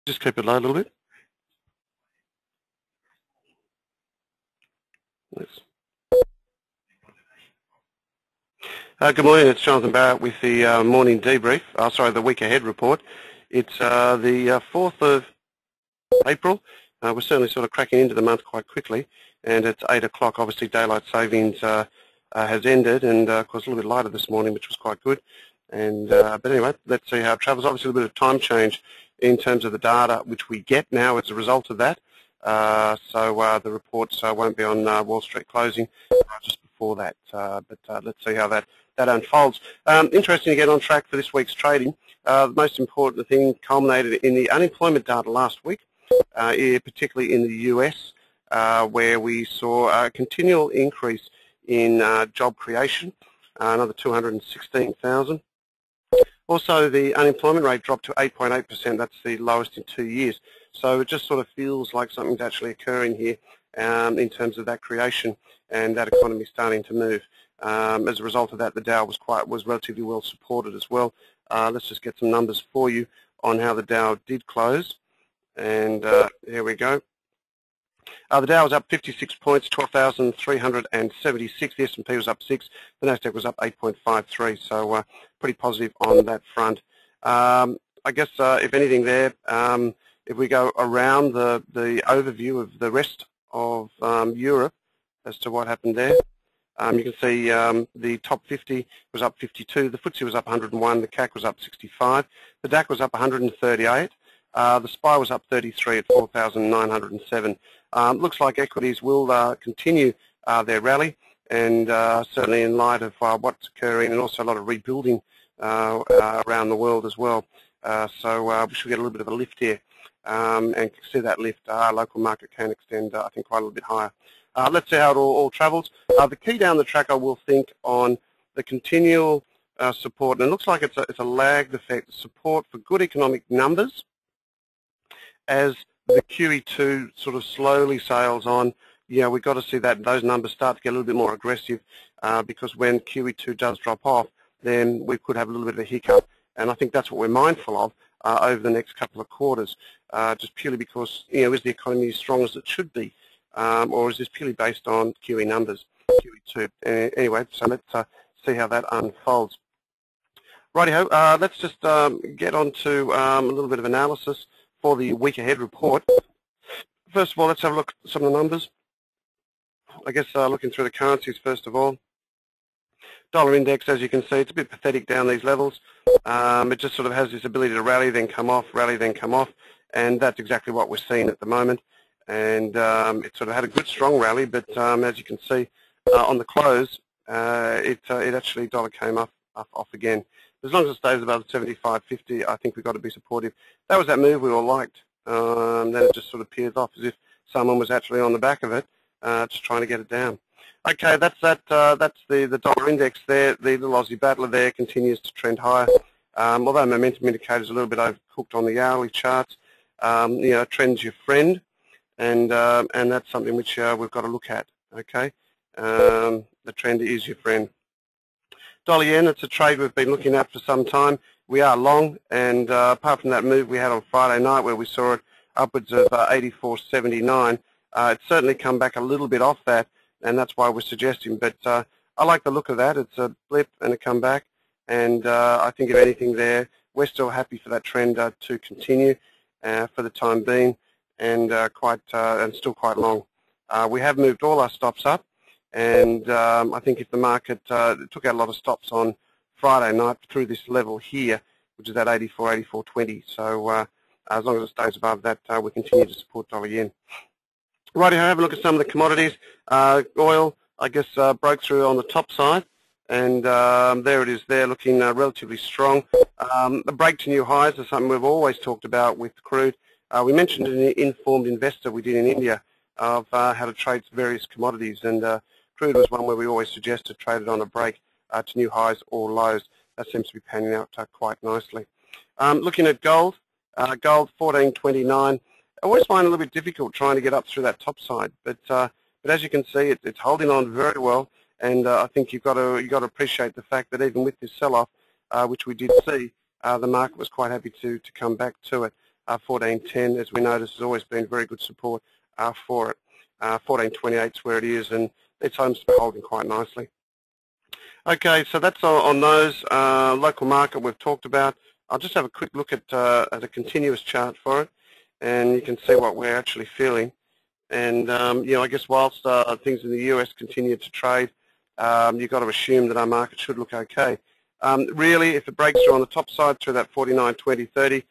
Just keep it low a little bit. Yes. Good morning, it's Jonathan Barrett with the morning debrief, the week ahead report. It's the 4th of April. We're certainly sort of cracking into the month quite quickly, and it's 8 o'clock. Obviously, daylight savings has ended, and of course a little bit lighter this morning, which was quite good. And but anyway, let's see how it travels. Obviously, a little bit of time change in terms of the data which we get now as a result of that. So the reports won't be on Wall Street closing just before that. But let's see how that unfolds. Interesting to get on track for this week's trading. The most important thing culminated in the unemployment data last week, particularly in the US, where we saw a continual increase in job creation, another 216,000. Also, the unemployment rate dropped to 8.8%. That's the lowest in 2 years. So it just sort of feels like something's actually occurring here in terms of that creation and that economy starting to move. As a result of that, the Dow was relatively well supported as well. Let's just get some numbers for you on how the Dow did close. And here we go. The Dow was up 56 points, 12,376. The S&P was up 6. The Nasdaq was up 8.53. So pretty positive on that front. I guess if anything there, if we go around the overview of the rest of Europe as to what happened there, you can see the top 50 was up 52. The FTSE was up 101. The CAC was up 65. The DAC was up 138. The SPY was up 33 at 4,907. Looks like equities will continue their rally, and certainly in light of what's occurring and also a lot of rebuilding around the world as well. So we should get a little bit of a lift here, and see that lift. Our local market can extend, I think, quite a little bit higher. Let's see how it all travels. The key down the track, I will think, on the continual support, and it looks like it's a lagged effect, support for good economic numbers as the QE2 sort of slowly sails on. Yeah, we've got to see that those numbers start to get a little bit more aggressive, because when QE2 does drop off, then we could have a little bit of a hiccup, and I think that's what we're mindful of over the next couple of quarters, just purely because, is the economy as strong as it should be, or is this purely based on QE numbers, QE2? Anyway, so let's see how that unfolds. Righty-ho, let's just get on to a little bit of analysis for the week ahead report. First of all, let's have a look at some of the numbers. I guess looking through the currencies first of all. Dollar index, as you can see, it's a bit pathetic down these levels. It just sort of has this ability to rally, then come off, rally, then come off, and that's exactly what we're seeing at the moment. And it sort of had a good, strong rally, but as you can see on the close, it actually, dollar came off again. As long as it stays above 75.50, I think we've got to be supportive. That was that move we all liked. Then it just sort of peers off as if someone was actually on the back of it, just trying to get it down. Okay, that's the dollar index there. The little Aussie battler there continues to trend higher. Although momentum indicator's a little bit overcooked on the hourly charts, trend's your friend, and that's something which we've got to look at. Okay, the trend is your friend. Dollar yen, it's a trade we've been looking at for some time. We are long, and apart from that move we had on Friday night where we saw it upwards of 84.79, it's certainly come back a little bit off that, and that's why we're suggesting. But I like the look of that. It's a blip and a comeback, and I think if anything there, we're still happy for that trend to continue for the time being, and still quite long. We have moved all our stops up. And I think if the market took out a lot of stops on Friday night through this level here, which is at 84.20, so as long as it stays above that, we continue to support dollar yen. Righty, have a look at some of the commodities. Oil, I guess, broke through on the top side, and there it is there, looking relatively strong. The break to new highs is something we've always talked about with crude. We mentioned in the Informed Investor we did in India of how to trade various commodities, and crude was one where we always suggested trade it on a break to new highs or lows. That seems to be panning out quite nicely. Looking at gold, gold 14.29. I always find it a little bit difficult trying to get up through that top side, but as you can see, it's holding on very well, and I think you've got to appreciate the fact that even with this sell-off, which we did see, the market was quite happy to come back to it. 14.10, as we noticed, has always been very good support for it. 14.28 is where it is, and it's holding quite nicely. Okay, so that's on those. Local market we've talked about. I'll just have a quick look at a continuous chart for it, and you can see what we're actually feeling. And I guess whilst things in the US continue to trade, you've got to assume that our market should look okay. Really, if it breaks through on the top side through that 49.20.30,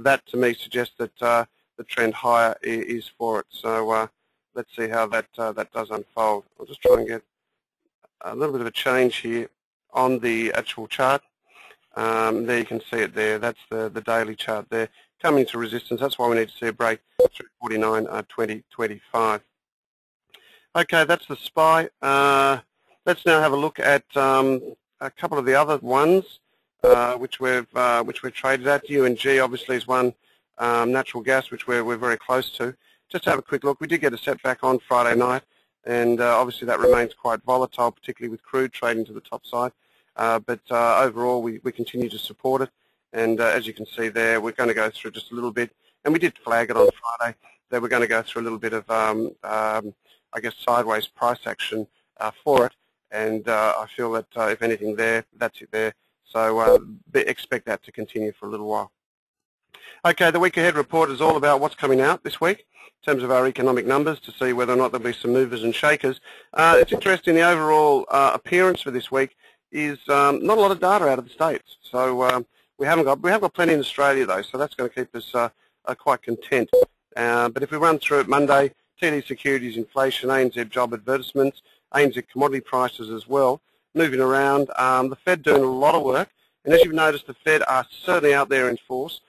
that to me suggests that the trend higher is for it. So let's see how that does unfold. I'll just try and get a little bit of a change here on the actual chart. There you can see it there. That's the daily chart there coming to resistance. That's why we need to see a break through 49.20.25. Okay, that's the SPY. Let's now have a look at a couple of the other ones which we've traded at. UNG obviously is one. Natural gas, which we're very close to. Just to have a quick look, we did get a setback on Friday night, and obviously that remains quite volatile, particularly with crude trading to the top side. But overall, we continue to support it, and as you can see there, we're going to go through just a little bit, and we did flag it on Friday that we're going to go through a little bit of, I guess, sideways price action for it, and I feel that if anything there, that's it there. So expect that to continue for a little while. Okay, the week ahead report is all about what's coming out this week in terms of our economic numbers to see whether or not there'll be some movers and shakers. It's interesting, the overall appearance for this week is not a lot of data out of the States. So we have got plenty in Australia though, so that's going to keep us quite content. But if we run through it, Monday, TD Securities inflation, ANZ job advertisements, ANZ commodity prices as well, moving around. The Fed doing a lot of work, and as you've noticed, the Fed are certainly out there in force.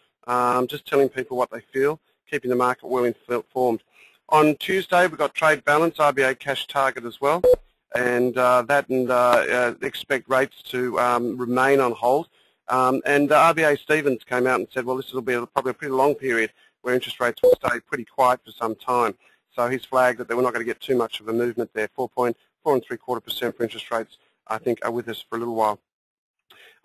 Just telling people what they feel, keeping the market well informed. On Tuesday, we've got trade balance, RBA cash target as well, and expect rates to remain on hold. And RBA Stevens came out and said, well, this will be probably a pretty long period where interest rates will stay pretty quiet for some time. So he's flagged that we're not going to get too much of a movement there. 4.475% for interest rates, I think, are with us for a little while.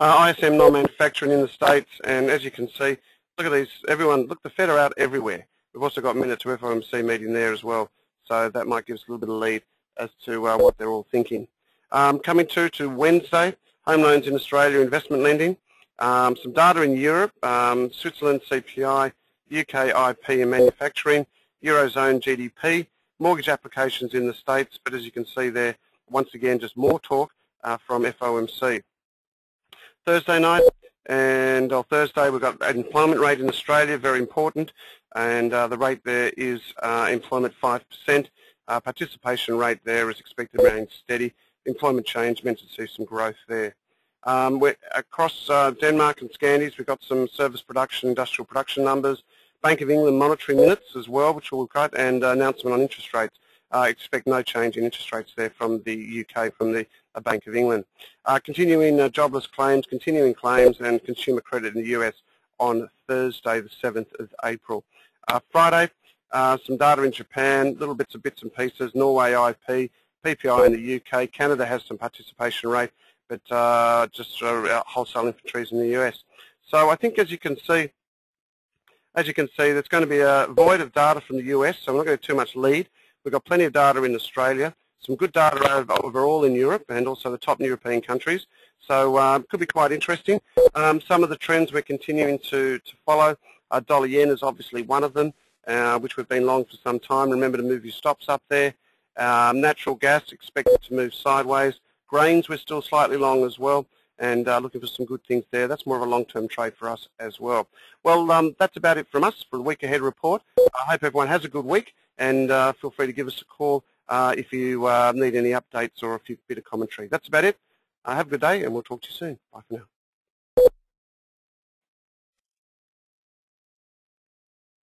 ISM non-manufacturing in the States, and as you can see, look at these, everyone, look, the Fed are out everywhere. We've also got minute to FOMC meeting there as well, so that might give us a little bit of lead as to what they're all thinking. Coming to Wednesday, home loans in Australia, investment lending, some data in Europe, Switzerland CPI, UK IP and manufacturing, Eurozone GDP, mortgage applications in the States, but as you can see there, once again, just more talk from FOMC. Thursday night, and on Thursday we've got an employment rate in Australia, very important, and the rate there is employment 5%. Participation rate there is expected to remain steady. Employment change meant to see some growth there. Across Denmark and Scandis, we've got some service production, industrial production numbers, Bank of England monetary minutes as well, which we'll cut, and announcement on interest rates. Expect no change in interest rates there from the UK, from the Bank of England. Continuing jobless claims, continuing claims, and consumer credit in the US on Thursday, the 7th of April. Friday, some data in Japan, little bits and pieces, Norway IP, PPI in the UK, Canada has some participation rate, but just wholesale inventories in the US. So I think as you can see, there's going to be a void of data from the US, so I'm not going to get too much lead. We've got plenty of data in Australia, some good data overall in Europe and also the top European countries. So could be quite interesting. Some of the trends we're continuing to follow. Dollar yen is obviously one of them, which we've been long for some time. Remember to move your stops up there. Natural gas expected to move sideways. Grains we're still slightly long as well, and looking for some good things there. That's more of a long-term trade for us as well. Well, that's about it from us for the week ahead report. I hope everyone has a good week, and feel free to give us a call if you need any updates or a bit of commentary. That's about it. Have a good day, and we'll talk to you soon. Bye for now.